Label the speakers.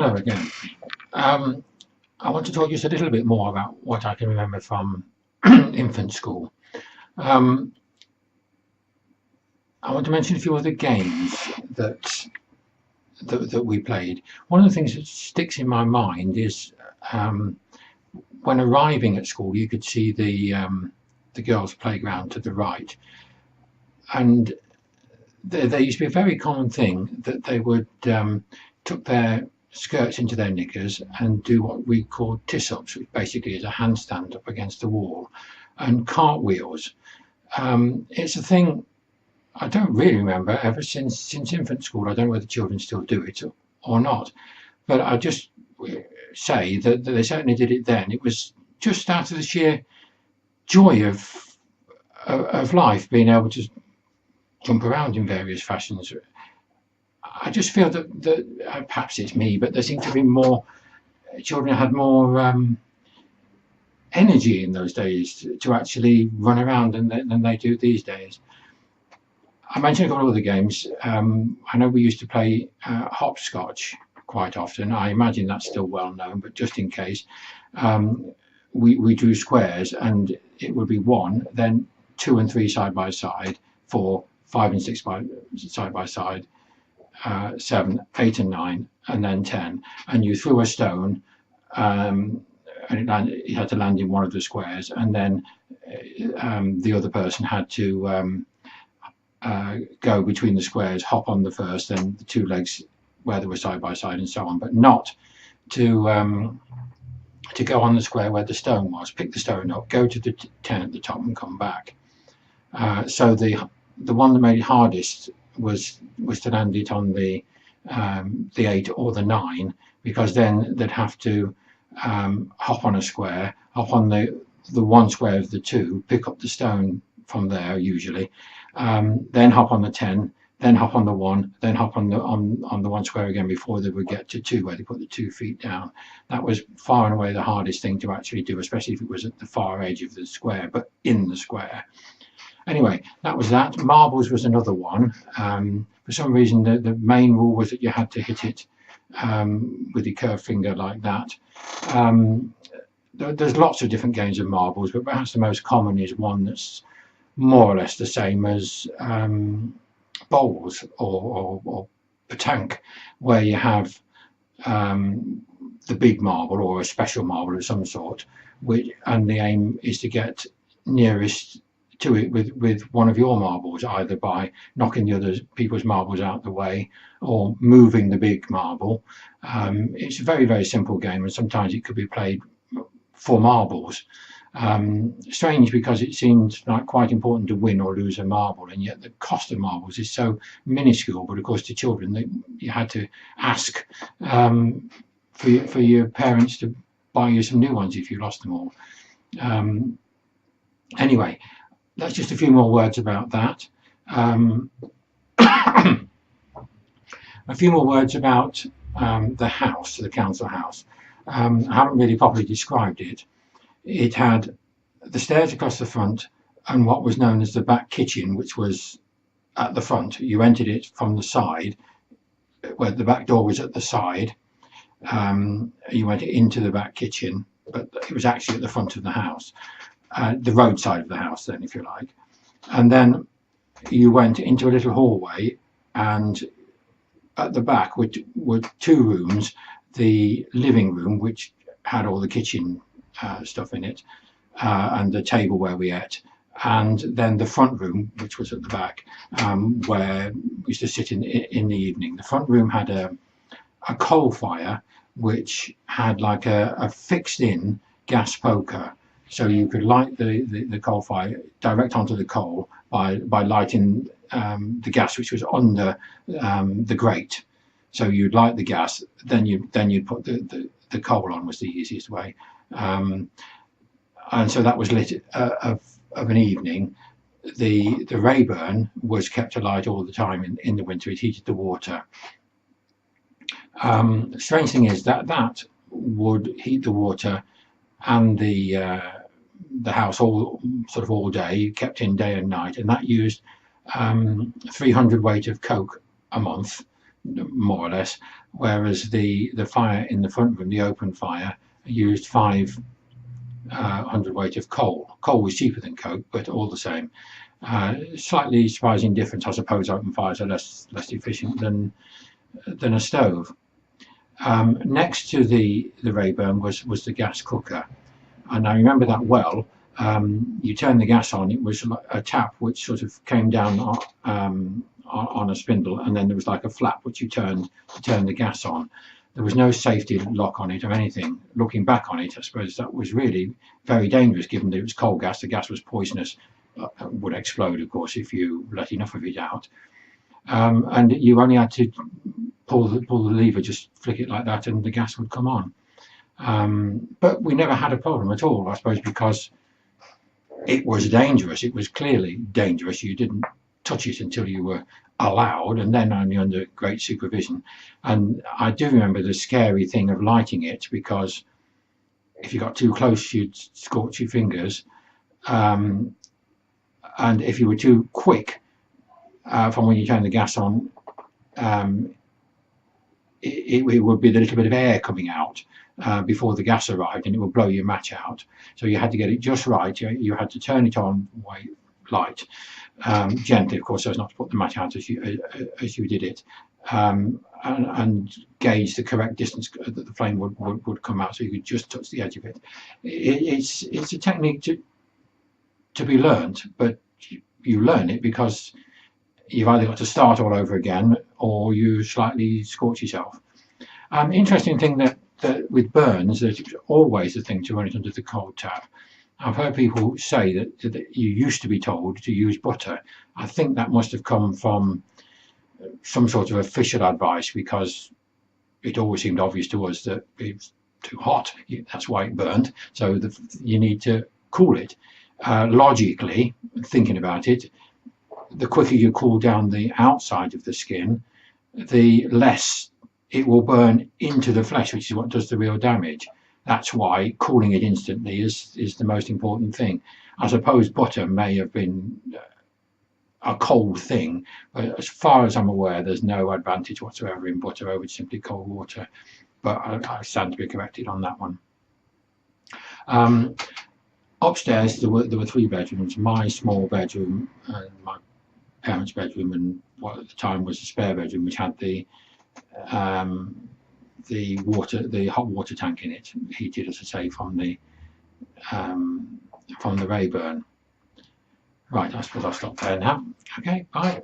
Speaker 1: Hello again. I want to talk just a little bit more about what I can remember from infant school. I want to mention a few of the games that we played. One of the things that sticks in my mind is when arriving at school, you could see the girls' playground to the right, and there used to be a very common thing that they would tuck their skirts into their knickers and do what we call tiss-ups, which basically is a handstand up against the wall, and cartwheels. It's a thing I don't really remember ever since infant school. I don't know whether children still do it or not, but I just say that they certainly did it then. It was just out of the sheer joy of life, being able to jump around in various fashions. I just feel that perhaps it's me, but there seemed to be more children had more energy in those days to actually run around than they do these days. I mentioned a couple of other games. I know we used to play hopscotch quite often. I imagine that's still well known, but just in case, we drew squares, and it would be 1, then 2 and 3 side by side, 4, 5 and 6 side by side, 7, 8 and 9, and then 10. And you threw a stone, and it had to land in one of the squares, and then the other person had to go between the squares, hop on the first, then the 2 legs where they were side by side, and so on, but not to go on the square where the stone was. Pick the stone up, go to the 10 at the top, and come back. So the one that made it hardest was to land it on the 8 or the 9, because then they'd have to hop on a square, hop on the one square of the 2, pick up the stone from there usually, then hop on the 10, then hop on the 1, then hop on the 1 square again before they would get to 2, where they put the 2 feet down. That was far and away the hardest thing to actually do, especially if it was at the far edge of the square, but in the square. Anyway, that was that. Marbles was another one. For some reason, the main rule was that you had to hit it with your curved finger like that. There's lots of different games of marbles, but perhaps the most common is one that's more or less the same as bowls or petanque, where you have the big marble or a special marble of some sort, and the aim is to get nearest to it with one of your marbles, either by knocking the other people's marbles out the way or moving the big marble. It's a very, very simple game, and sometimes it could be played for marbles. Strange, because it seems like quite important to win or lose a marble, and yet the cost of marbles is so minuscule. But of course, to children, you had to ask for your parents to buy you some new ones if you lost them all. Anyway, that's just a few more words about that. A few more words about the house, the council house. I haven't really properly described it. It had the stairs across the front and what was known as the back kitchen, which was at the front. You entered it from the side, where the back door was at the side. You went into the back kitchen, but it was actually at the front of the house. The road side of the house then, if you like. And then you went into a little hallway, and at the back were 2 rooms. The living room, which had all the kitchen stuff in it, and the table where we ate, and then the front room, which was at the back, where we used to sit in the evening. The front room had a coal fire, which had like a fixed-in gas poker. So you could light the coal fire direct onto the coal by lighting the gas, which was under the grate. So you'd light the gas, then you'd put the coal on, was the easiest way. And so that was lit of an evening. The Rayburn was kept alight all the time in the winter. It heated the water. The strange thing is that would heat the water and the house all day, kept in day and night, and that used 300 weight of coke a month more or less, whereas the fire in the front room, the open fire, used 5 hundredweight of coal. Coal was cheaper than coke, but all the same. Slightly surprising difference, I suppose. Open fires are less efficient than a stove. Next to the Rayburn was the gas cooker, and I remember that well. You turn the gas on, it was a tap which sort of came down on a spindle, and then there was like a flap which you turned to turn the gas on. There was no safety lock on it or anything. Looking back on it, I suppose that was really very dangerous, given that it was coal gas. The gas was poisonous, would explode, of course, if you let enough of it out. And you only had to pull the lever, just flick it like that, and the gas would come on. But we never had a problem at all, I suppose, because it was dangerous. It was clearly dangerous. You didn't touch it until you were allowed, and then only under great supervision. And I do remember the scary thing of lighting it, because if you got too close, you'd scorch your fingers. And if you were too quick from when you turn the gas on, it would be the little bit of air coming out before the gas arrived, and it would blow your match out. So you had to get it just right. You had to turn it on light, gently, of course, so as not to put the match out as you did it, and gauge the correct distance that the flame would come out, so you could just touch the edge of it. It's a technique to be learned, but you learn it because you've either got to start all over again, or you slightly scorch yourself. Interesting thing that with burns, there's always the thing to run it under the cold tap. I've heard people say that you used to be told to use butter. I think that must have come from some sort of official advice, because it always seemed obvious to us that it's too hot. That's why it burned. So you need to cool it. Logically, thinking about it, the quicker you cool down the outside of the skin, the less it will burn into the flesh, which is what does the real damage. That's why cooling it instantly is the most important thing. I suppose butter may have been a cold thing, but as far as I'm aware, there's no advantage whatsoever in butter over simply cold water. But I stand to be corrected on that one. Upstairs, there were 3 bedrooms. My small bedroom, and my parents' bedroom, and what at the time was the spare bedroom, which had the hot water tank in it, heated, as I say, from the Rayburn. Right, I suppose I'll stop there now. Okay, bye.